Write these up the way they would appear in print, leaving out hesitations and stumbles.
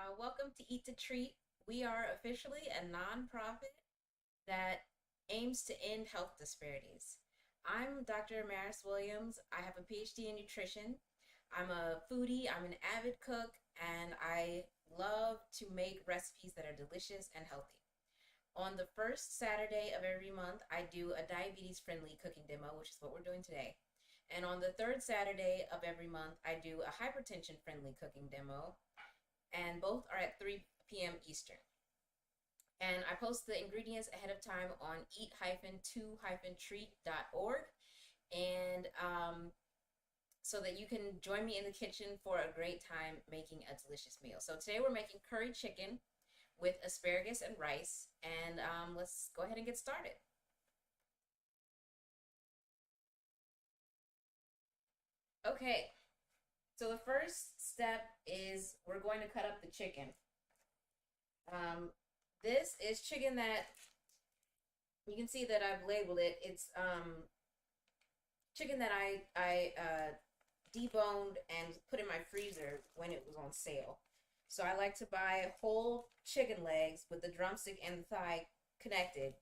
Welcome to Eat to Treat. We are officially a nonprofit that aims to end health disparities. I'm Dr. Amaris Williams. I have a PhD in nutrition. I'm a foodie, I'm an avid cook, and I love to make recipes that are delicious and healthy. On the first Saturday of every month, I do a diabetes friendly cooking demo, which is what we're doing today. And on the third Saturday of every month, I do a hypertension friendly cooking demo, and both are at 3 p.m. Eastern. And I post the ingredients ahead of time on eat-to-treat.org, and so that you can join me in the kitchen for a great time making a delicious meal. So today we're making curry chicken with asparagus and rice, and let's go ahead and get started. Okay, so the first step is we're going to cut up the chicken. This is chicken that you can see that I've labeled it. It's chicken that I deboned and put in my freezer when it was on sale. So I like to buy whole chicken legs with the drumstick and the thigh connected,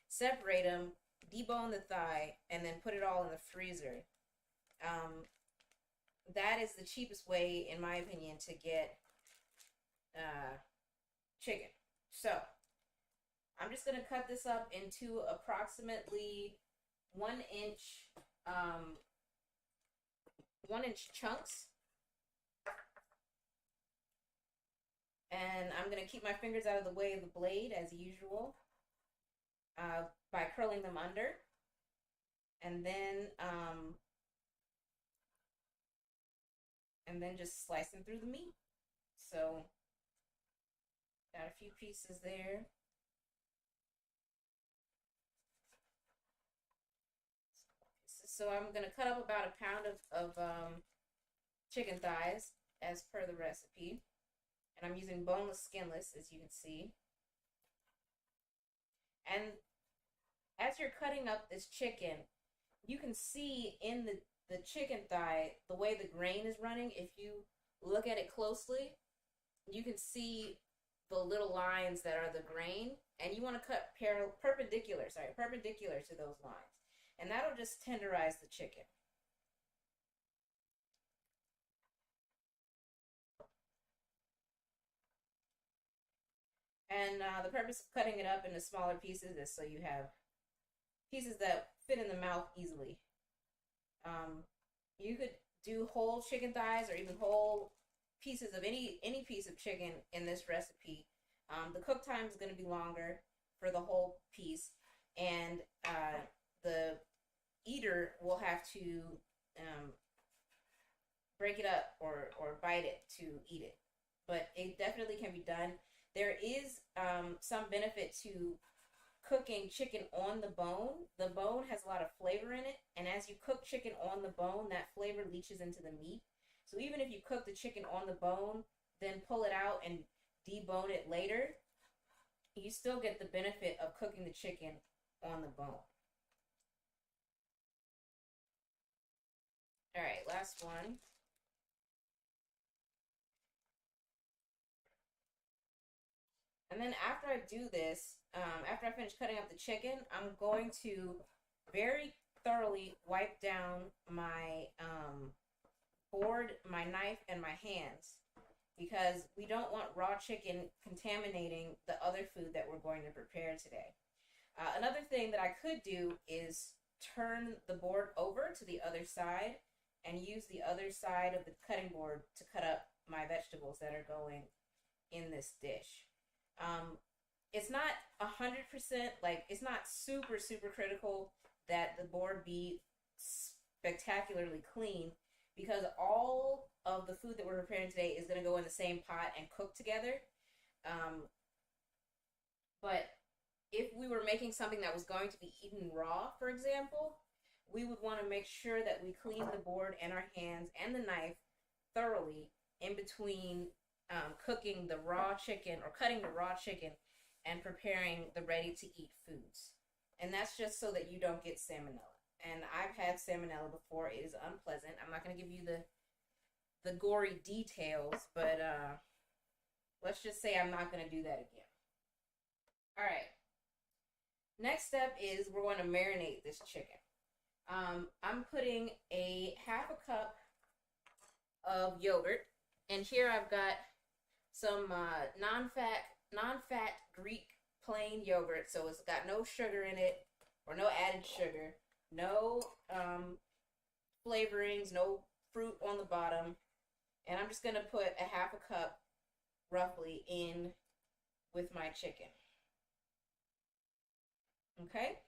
separate them, debone the thigh, and then put it all in the freezer. That is the cheapest way, in my opinion, to get chicken. So I'm just gonna cut this up into approximately 1 inch 1 inch chunks, and I'm gonna keep my fingers out of the way of the blade as usual by curling them under, and then just slice them through the meat. So got a few pieces there. So I'm gonna cut up about a pound of chicken thighs as per the recipe. And I'm using boneless, skinless, as you can see. And as you're cutting up this chicken, you can see in the chicken thigh the way the grain is running. If you look at it closely, you can see the little lines that are the grain, and you want to cut perpendicular to those lines, and that'll just tenderize the chicken. And the purpose of cutting it up into smaller pieces is so you have pieces that fit in the mouth easily. You could do whole chicken thighs or even whole pieces of any piece of chicken in this recipe. The cook time is going to be longer for the whole piece, and the eater will have to break it up or bite it to eat it. But it definitely can be done. There is some benefit to cooking chicken on the bone. The bone has a lot of flavor in it, and as you cook chicken on the bone, that flavor leaches into the meat. So even if you cook the chicken on the bone, then pull it out and debone it later, you still get the benefit of cooking the chicken on the bone. All right, last one. And then after I do this, after I finish cutting up the chicken, I'm going to very thoroughly wipe down my board, my knife, and my hands, because we don't want raw chicken contaminating the other food that we're going to prepare today. Another thing that I could do is turn the board over to the other side and use the other side of the cutting board to cut up my vegetables that are going in this dish. It's not 100%, like, it's not super critical that the board be spectacularly clean, because all of the food that we're preparing today is going to go in the same pot and cook together. But if we were making something that was going to be eaten raw, for example, we would want to make sure that we clean the board and our hands and the knife thoroughly in between cooking the raw chicken or cutting the raw chicken and preparing the ready-to-eat foods. And that's just so that you don't get salmonella. And I've had salmonella before. It is unpleasant. I'm not going to give you the gory details, but let's just say I'm not going to do that again. All right. Next step is we're going to marinate this chicken. I'm putting a half a cup of yogurt, and here I've got some non-fat Greek plain yogurt, so it's got no sugar in it or no added sugar, no flavorings, no fruit on the bottom, and I'm just gonna put a half a cup roughly in with my chicken. Okay.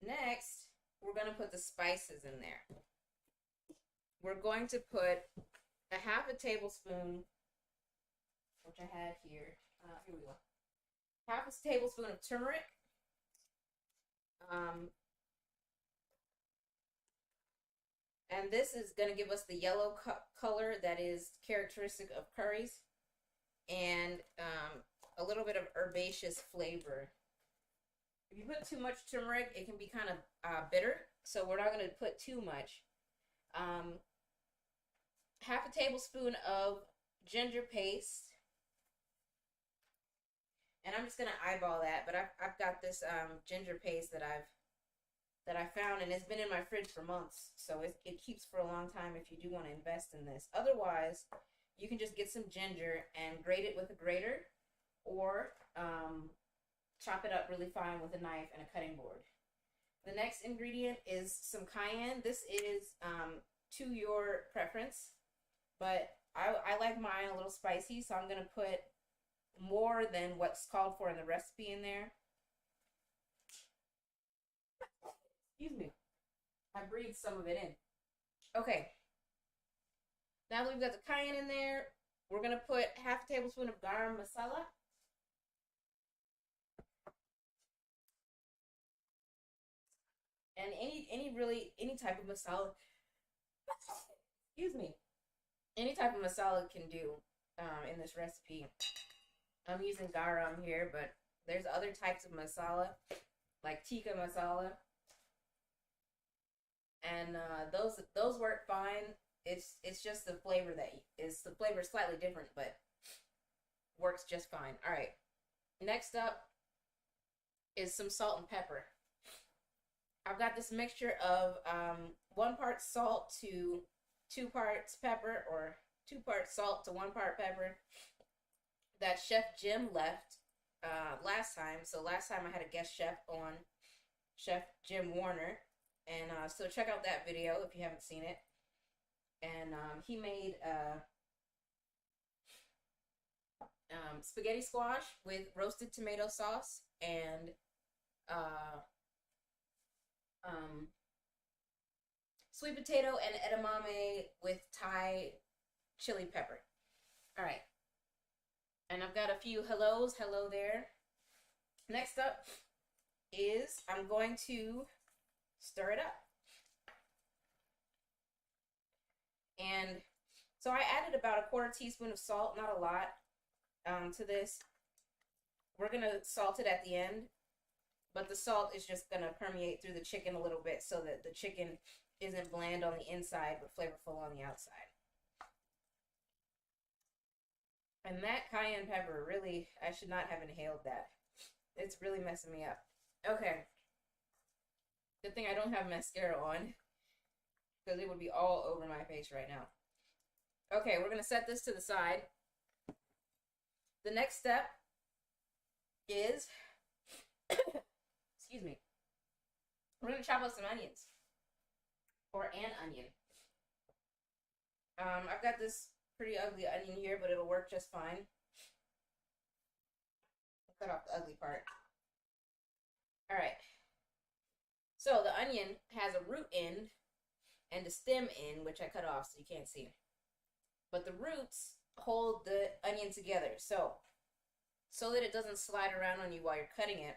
Next, we're going to put the spices in there. We're going to put a half a tablespoon, which I had here. Here we go. Half a tablespoon of turmeric. And this is going to give us the yellow color that is characteristic of curries. And a little bit of herbaceous flavor. If you put too much turmeric, it can be kind of bitter, so we're not going to put too much. Half a tablespoon of ginger paste, and I'm just going to eyeball that. But I've got this ginger paste that I found, and it's been in my fridge for months, so it keeps for a long time if you do want to invest in this. Otherwise, you can just get some ginger and grate it with a grater, or chop it up really fine with a knife and a cutting board. The next ingredient is some cayenne. This is to your preference, but I like mine a little spicy, so I'm going to put more than what's called for in the recipe in there. Excuse me. I breathed some of it in. Okay. Now that we've got the cayenne in there, we're going to put half a tablespoon of garam masala. And any type of masala, excuse me, any type of masala can do in this recipe. I'm using garam here, but there's other types of masala, like tikka masala, and those work fine. It's just the flavor the flavor is slightly different, but works just fine. All right, next up is some salt and pepper. I've got this mixture of 1 part salt to 2 parts pepper, or 2 parts salt to 1 part pepper, that Chef Jim left last time. So last time I had a guest chef on, Chef Jim Warner, and so check out that video if you haven't seen it. And he made spaghetti squash with roasted tomato sauce and sweet potato and edamame with Thai chili pepper. All right. And I've got a few hellos. Hello there. Next up is I'm going to stir it up. And so I added about a 1/4 teaspoon of salt, not a lot, to this. We're going to salt it at the end, but the salt is just going to permeate through the chicken a little bit so that the chicken isn't bland on the inside but flavorful on the outside. And that cayenne pepper, really, I should not have inhaled that. It's really messing me up. Okay. Good thing I don't have mascara on, because it would be all over my face right now. Okay, we're going to set this to the side. The next step is, excuse me, we're going to chop up some onions, or an onion. I've got this pretty ugly onion here, but it'll work just fine. I'll cut off the ugly part. All right. So the onion has a root end and a stem end, which I cut off so you can't see. But the roots hold the onion together. So that it doesn't slide around on you while you're cutting it,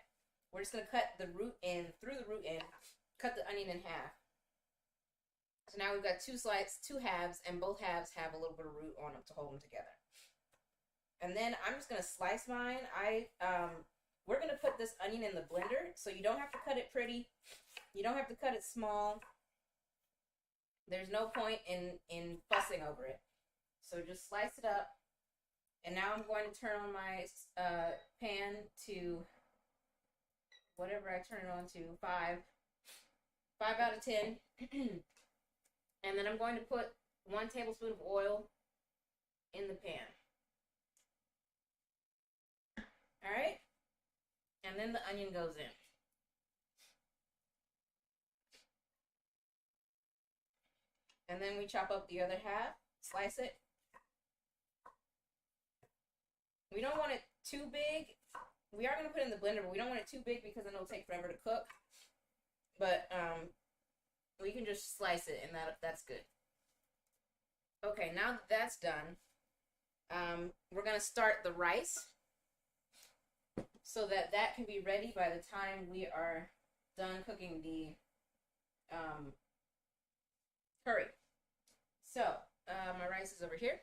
we're just going to cut the root end, through the root end, cut the onion in half. So now we've got 2 halves, and both halves have a little bit of root on them to hold them together. And then I'm just going to slice mine. We're going to put this onion in the blender, so you don't have to cut it pretty. You don't have to cut it small. There's no point in fussing over it. So just slice it up And now I'm going to turn on my pan to whatever I turn it on to, 5. 5 out of 10. And then I'm going to put 1 tablespoon of oil in the pan. All right? And then the onion goes in. And then we chop up the other half, slice it. We don't want it too big. We are going to put it in the blender, but we don't want it too big because then it'll take forever to cook. But we can just slice it, and that's good. Okay, now that that's done, we're going to start the rice so that that can be ready by the time we are done cooking the curry. So, my rice is over here.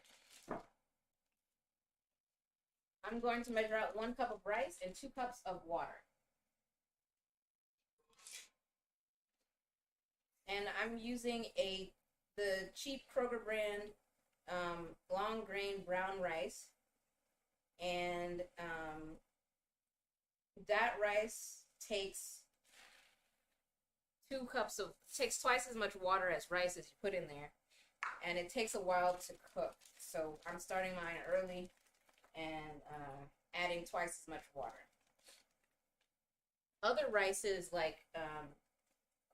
I'm going to measure out 1 cup of rice and 2 cups of water. And I'm using the cheap Kroger brand long grain brown rice. And that rice takes takes twice as much water as rice as you put in there. And it takes a while to cook. So I'm starting mine early and adding twice as much water. Other rices like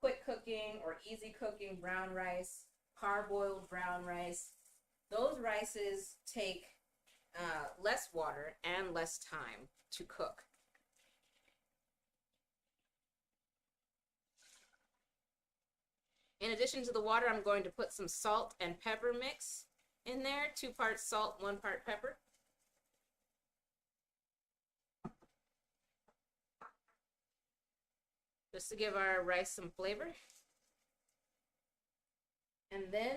quick cooking or easy cooking brown rice, parboiled brown rice, those rices take less water and less time to cook. In addition to the water, I'm going to put some salt and pepper mix in there. 2 parts salt, 1 part pepper. Just to give our rice some flavor. And then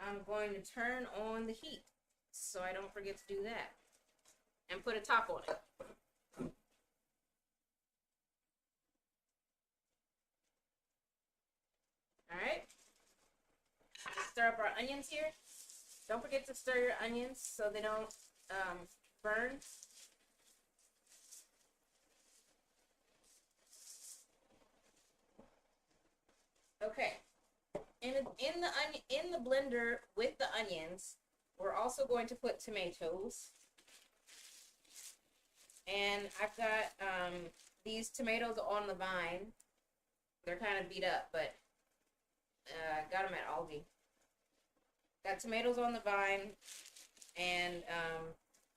I'm going to turn on the heat so I don't forget to do that. And put a top on it. Alright. Stir up our onions here. Don't forget to stir your onions so they don't burn. Okay. In the blender with the onions, we're also going to put tomatoes. And I've got these tomatoes on the vine. They're kind of beat up, but got them at Aldi. Got tomatoes on the vine, and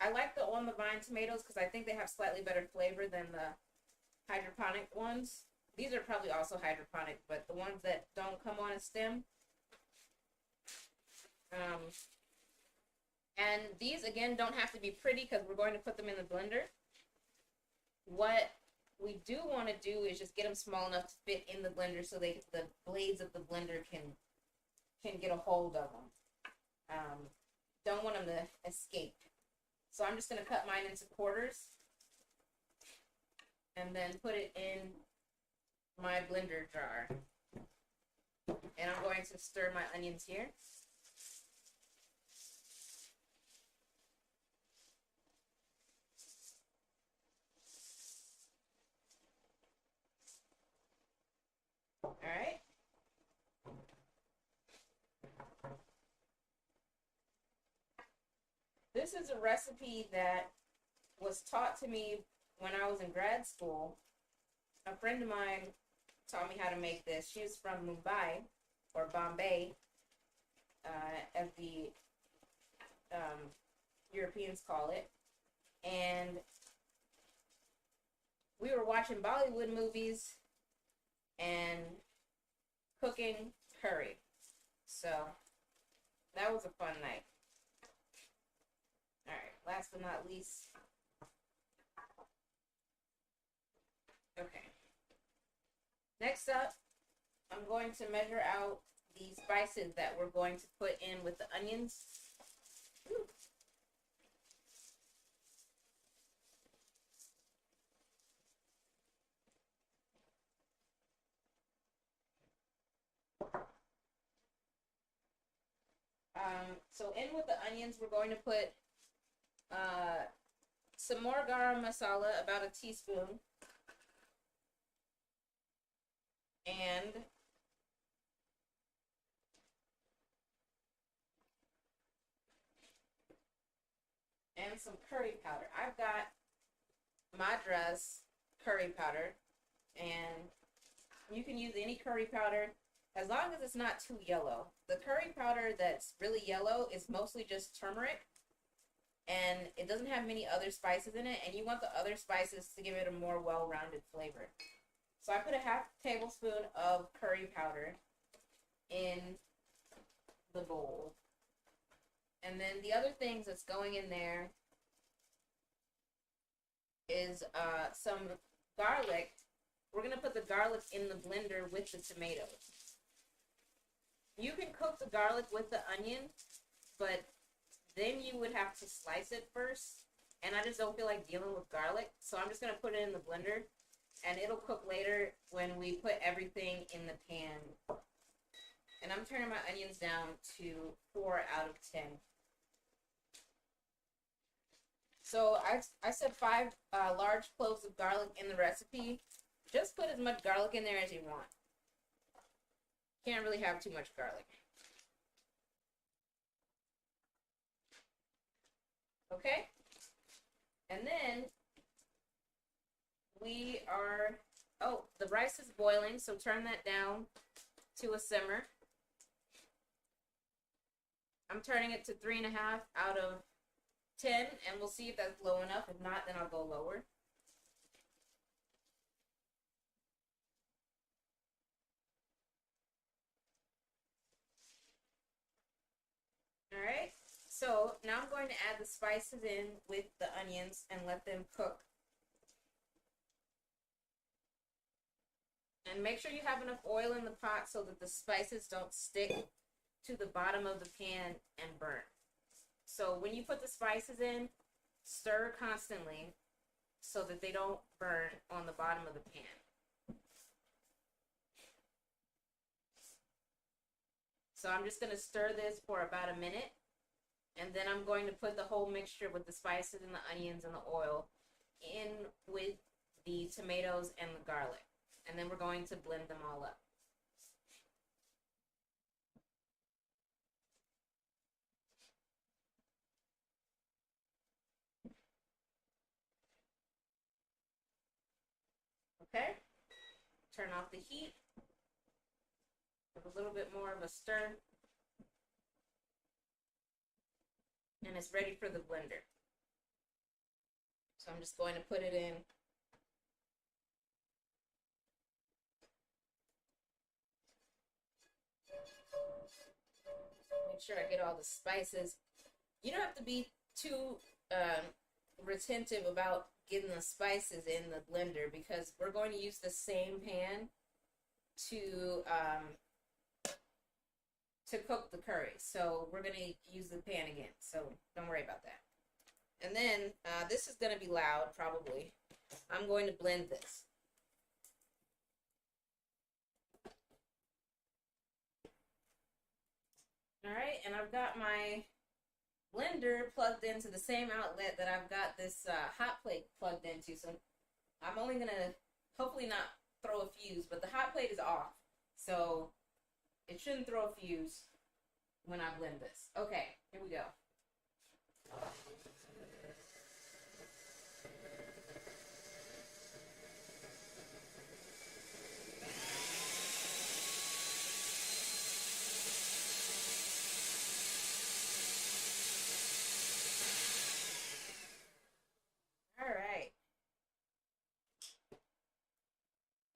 I like the on the vine tomatoes because I think they have slightly better flavor than the hydroponic ones. These are probably also hydroponic, but the ones that don't come on a stem. And these, again, don't have to be pretty because we're going to put them in the blender. What we do want to do is just get them small enough to fit in the blender so the blades of the blender can get a hold of them. Don't want them to escape. So I'm just going to cut mine into quarters and then put it in my blender jar. And I'm going to stir my onions here. All right. This is a recipe that was taught to me when I was in grad school. A friend of mine taught me how to make this. She's from Mumbai, or Bombay, as the Europeans call it. And we were watching Bollywood movies and cooking curry. So that was a fun night. All right, last but not least. Okay. Next up, I'm going to measure out the spices that we're going to put in with the onions. Ooh. So in with the onions, we're going to put some more garam masala, about a teaspoon, and some curry powder. I've got Madras curry powder, and you can use any curry powder as long as it's not too yellow. The curry powder that's really yellow is mostly just turmeric, and it doesn't have many other spices in it, and you want the other spices to give it a more well-rounded flavor. So I put a half tablespoon of curry powder in the bowl. And then the other things that's going in there is some garlic. We're going to put the garlic in the blender with the tomatoes. You can cook the garlic with the onion, but then you would have to slice it first. And I just don't feel like dealing with garlic. So I'm just going to put it in the blender, and it'll cook later when we put everything in the pan. And I'm turning my onions down to 4 out of 10. So I said 5 large cloves of garlic in the recipe. Just put as much garlic in there as you want. Can't really have too much garlic. Okay? And then we are, oh, the rice is boiling, so turn that down to a simmer. I'm turning it to 3.5 out of 10, and we'll see if that's low enough. If not, then I'll go lower. Alright, so now I'm going to add the spices in with the onions and let them cook. And make sure you have enough oil in the pot so that the spices don't stick to the bottom of the pan and burn. So when you put the spices in, stir constantly so that they don't burn on the bottom of the pan. So I'm just going to stir this for about a minute, and then I'm going to put the whole mixture with the spices and the onions and the oil in with the tomatoes and the garlic. And then we're going to blend them all up. Okay, turn off the heat, give a little bit more of a stir, and it's ready for the blender. So I'm just going to put it in. Make sure I get all the spices. You don't have to be too retentive about getting the spices in the blender, because we're going to use the same pan to cook the curry. So we're going to use the pan again. So don't worry about that. And then this is going to be loud, probably. I'm going to blend this. All right, and I've got my blender plugged into the same outlet that I've got this hot plate plugged into. So I'm only going to hopefully not throw a fuse, but the hot plate is off. So it shouldn't throw a fuse when I blend this. Okay, here we go.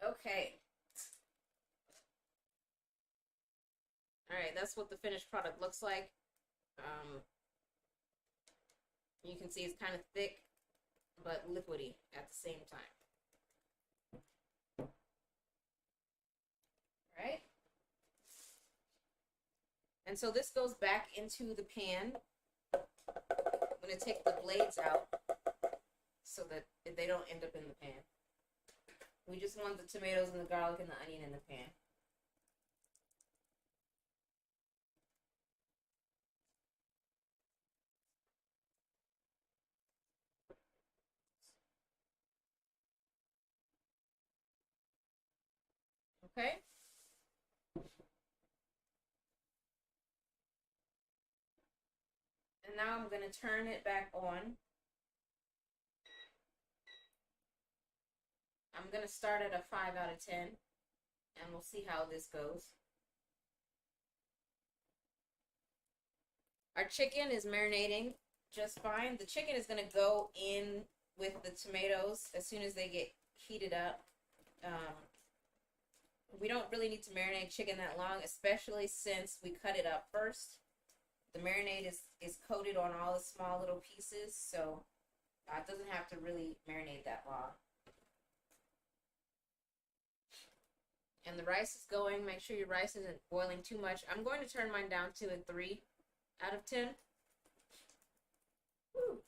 Okay. All right, that's what the finished product looks like. You can see it's kind of thick, but liquidy at the same time. All right. And so this goes back into the pan. I'm going to take the blades out so that they don't end up in the pan. We just want the tomatoes and the garlic and the onion in the pan. Okay. And now I'm going to turn it back on. I'm going to start at a 5 out of 10, and we'll see how this goes. Our chicken is marinating just fine. The chicken is going to go in with the tomatoes as soon as they get heated up. We don't really need to marinate chicken that long, especially since we cut it up first. The marinade is coated on all the small little pieces, so it doesn't have to really marinate that long. And the rice is going. Make sure your rice isn't boiling too much. I'm going to turn mine down to a 3 out of 10. Woo.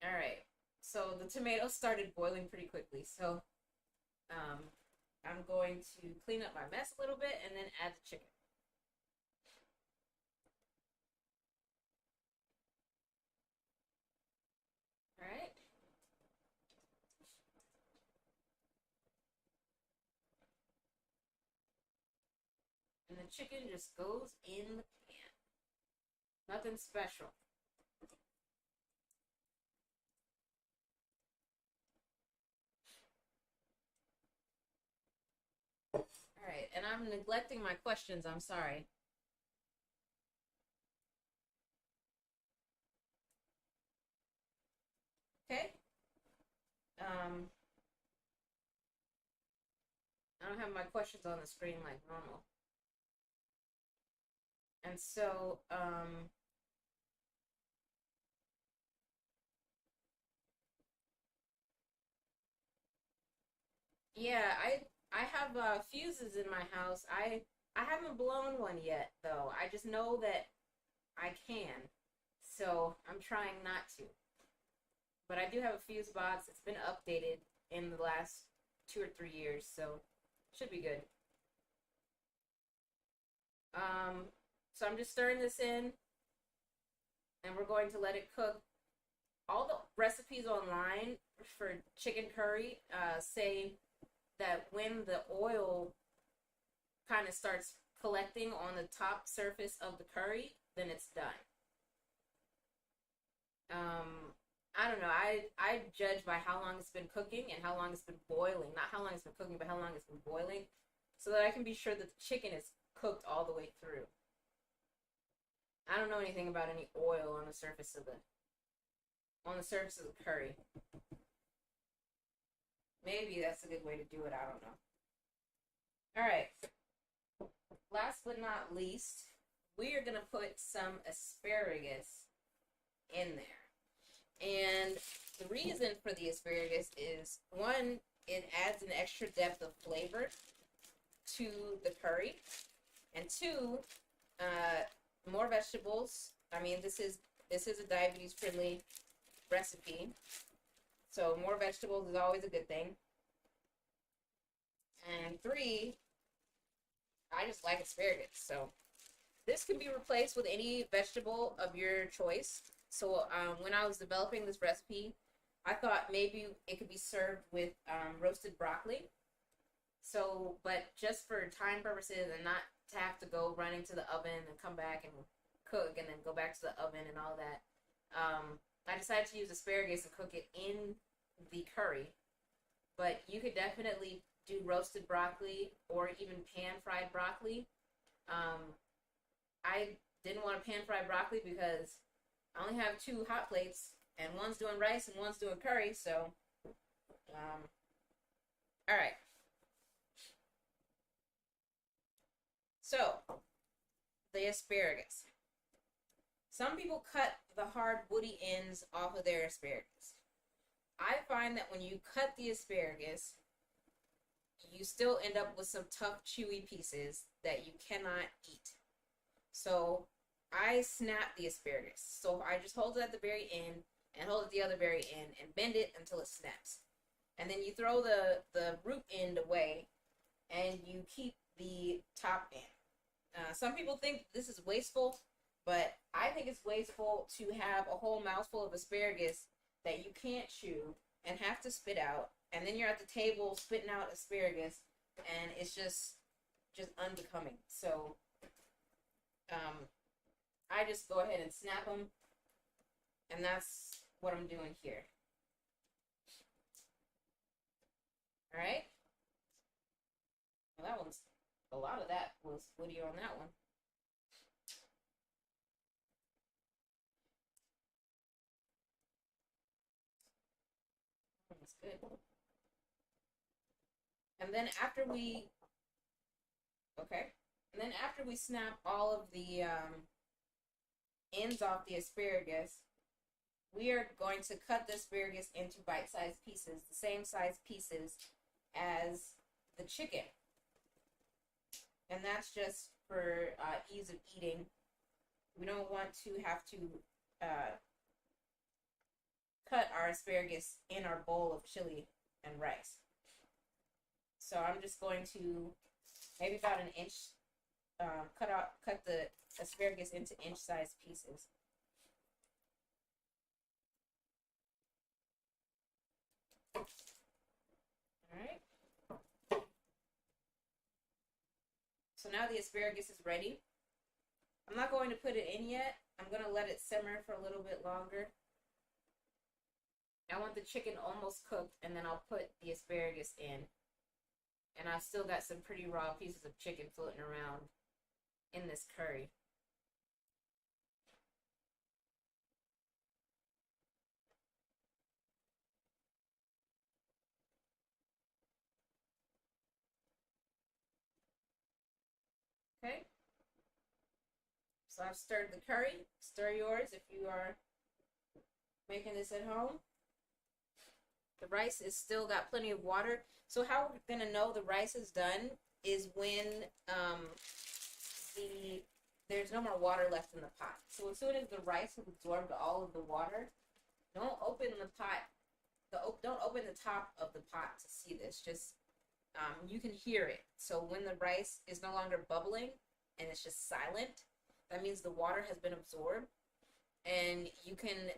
All right. So the tomatoes started boiling pretty quickly. So I'm going to clean up my mess a little bit and then add the chicken. All right. And the chicken just goes in the pan. Nothing special. Alright, and I'm neglecting my questions, I'm sorry. Okay. I don't have my questions on the screen like normal. And so, yeah, I have fuses in my house. I haven't blown one yet though. I just know that I can. So I'm trying not to. But I do have a fuse box. It's been updated in the last 2 or 3 years, so should be good. So I'm just stirring this in, and we're going to let it cook. All the recipes online for chicken curry say that when the oil kind of starts collecting on the top surface of the curry, then it's done. I don't know. I judge by how long it's been cooking and how long it's been boiling. Not how long it's been cooking, but how long it's been boiling, so that I can be sure that the chicken is cooked all the way through. I don't know anything about any oil on the surface of the curry. Maybe that's a good way to do it. I don't know. All right. Last but not least, we are gonna put some asparagus in there. And the reason for the asparagus is, one, it adds an extra depth of flavor to the curry, and two, more vegetables. I mean, this is a diabetes friendly recipe, so more vegetables is always a good thing. And three, I just like asparagus, so this can be replaced with any vegetable of your choice. So when I was developing this recipe, I thought maybe it could be served with roasted broccoli. So, but just for time purposes and not to have to go running to the oven and come back and cook and then go back to the oven and all that, I decided to use asparagus and cook it in the curry. But you could definitely do roasted broccoli or even pan-fried broccoli. I didn't want to pan-fry broccoli because I only have 2 hot plates, and one's doing rice and one's doing curry, so, alright. So, the asparagus. Some people cut the hard woody ends off of their asparagus. I find that when you cut the asparagus, you still end up with some tough, chewy pieces that you cannot eat. So, I snap the asparagus. So I just hold it at the very end and hold it at the other very end and bend it until it snaps. And then you throw the root end away and you keep the top end. Some people think this is wasteful, but I think it's wasteful to have a whole mouthful of asparagus that you can't chew and have to spit out and then you're at the table spitting out asparagus, and it's just unbecoming. So I just go ahead and snap them, and that's what I'm doing here. All right. Well, that one's a lot of that was video on that one. That's good. And then after we, okay, and then after we snap all of the ends off the asparagus, we are going to cut the asparagus into bite-sized pieces, the same size pieces as the chicken. And that's just for ease of eating. We don't want to have to cut our asparagus in our bowl of chili and rice. So I'm just going to maybe about an inch, cut the asparagus into inch-sized pieces. All right. So now the asparagus is ready. I'm not going to put it in yet. I'm going to let it simmer for a little bit longer. I want the chicken almost cooked, and then I'll put the asparagus in. And I've still got some pretty raw pieces of chicken floating around in this curry. Okay. So I've stirred the curry. Stir yours if you are making this at home. The rice is still got plenty of water. So how we're going to know the rice is done is when there's no more water left in the pot. So as soon as the rice has absorbed all of the water, don't open the pot. Don't open the top of the pot to see this. Just you can hear it. So when the rice is no longer bubbling and it's just silent, that means the water has been absorbed, and you can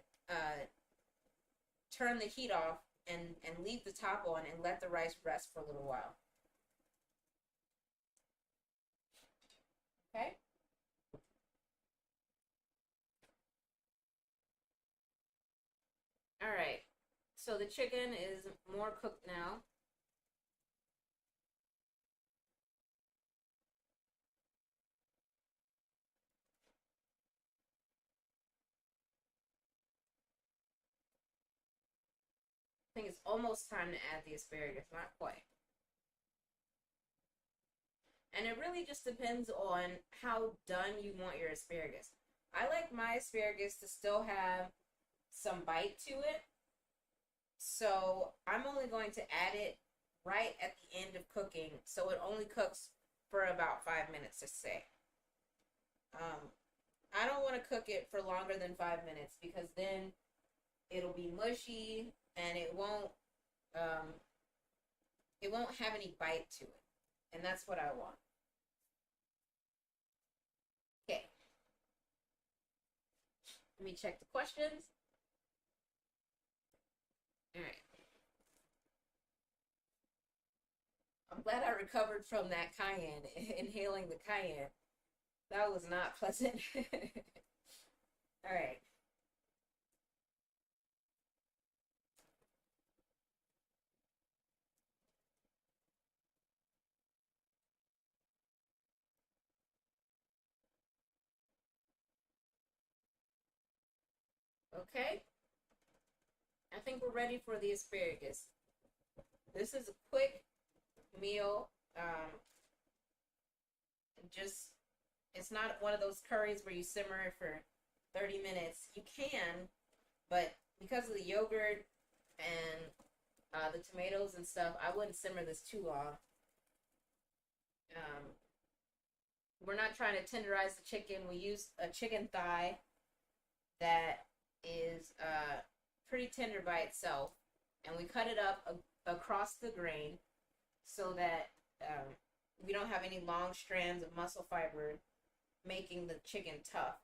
turn the heat off and leave the top on and let the rice rest for a little while. Okay? All right. So the chicken is more cooked now. I think it's almost time to add the asparagus, not quite. And it really just depends on how done you want your asparagus. I like my asparagus to still have some bite to it. So I'm only going to add it right at the end of cooking. So it only cooks for about 5 minutes to say. I don't want to cook it for longer than 5 minutes because then it'll be mushy and it won't have any bite to it. And that's what I want. Okay. Let me check the questions. All right. I'm glad I recovered from that cayenne, inhaling the cayenne. That was not pleasant. All right. Okay. I think we're ready for the asparagus. This is a quick meal. It's not one of those curries where you simmer it for 30 minutes. You can, but because of the yogurt and the tomatoes and stuff, I wouldn't simmer this too long. We're not trying to tenderize the chicken. We use a chicken thigh that is pretty tender by itself, and we cut it up across the grain so that we don't have any long strands of muscle fiber making the chicken tough.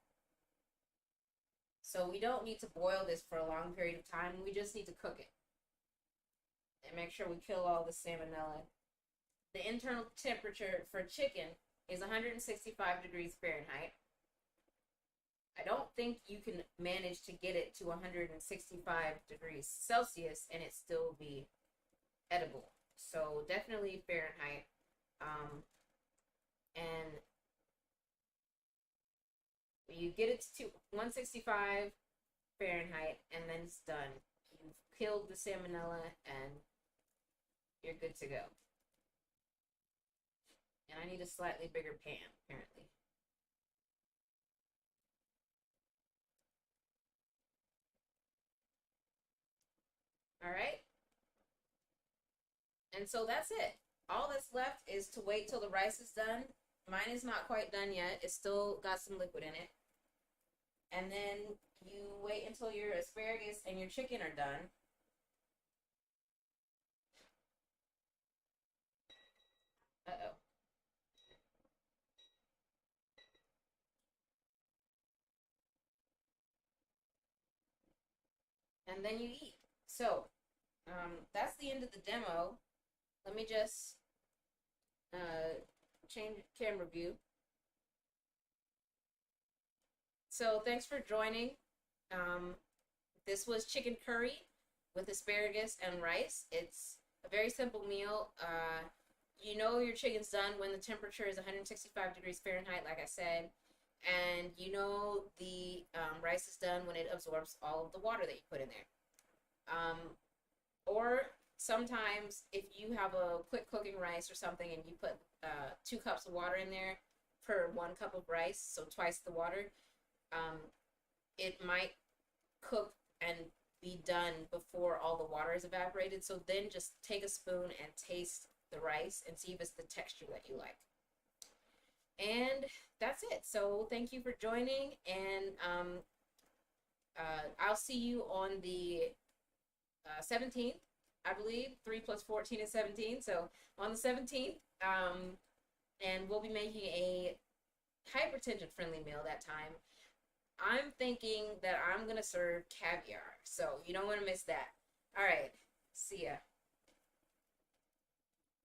So we don't need to boil this for a long period of time. We just need to cook it. and make sure we kill all the salmonella. The internal temperature for chicken is 165 degrees Fahrenheit. I don't think you can manage to get it to 165 degrees Celsius and it still be edible. So definitely Fahrenheit. And you get it to 165 Fahrenheit and then it's done. You've killed the salmonella and you're good to go. And I need a slightly bigger pan, apparently. All right. And so that's it. All that's left is to wait till the rice is done. Mine is not quite done yet. It's still got some liquid in it. And then you wait until your asparagus and your chicken are done. Uh-oh. And then you eat. So, that's the end of the demo. Let me just change camera view. So thanks for joining. This was chicken curry with asparagus and rice. It's a very simple meal. You know your chicken's done when the temperature is 165 degrees Fahrenheit, like I said. And you know the rice is done when it absorbs all of the water that you put in there. Or sometimes if you have a quick cooking rice or something and you put 2 cups of water in there per 1 cup of rice, so twice the water, it might cook and be done before all the water is evaporated. So then just take a spoon and taste the rice and see if it's the texture that you like. And that's it. So thank you for joining, and I'll see you on the 17th, I believe. 3 plus 14 is 17. So on the 17th, and we'll be making a hypertension friendly meal that time. I'm thinking that I'm gonna serve caviar, so you don't want to miss that. All right, see ya.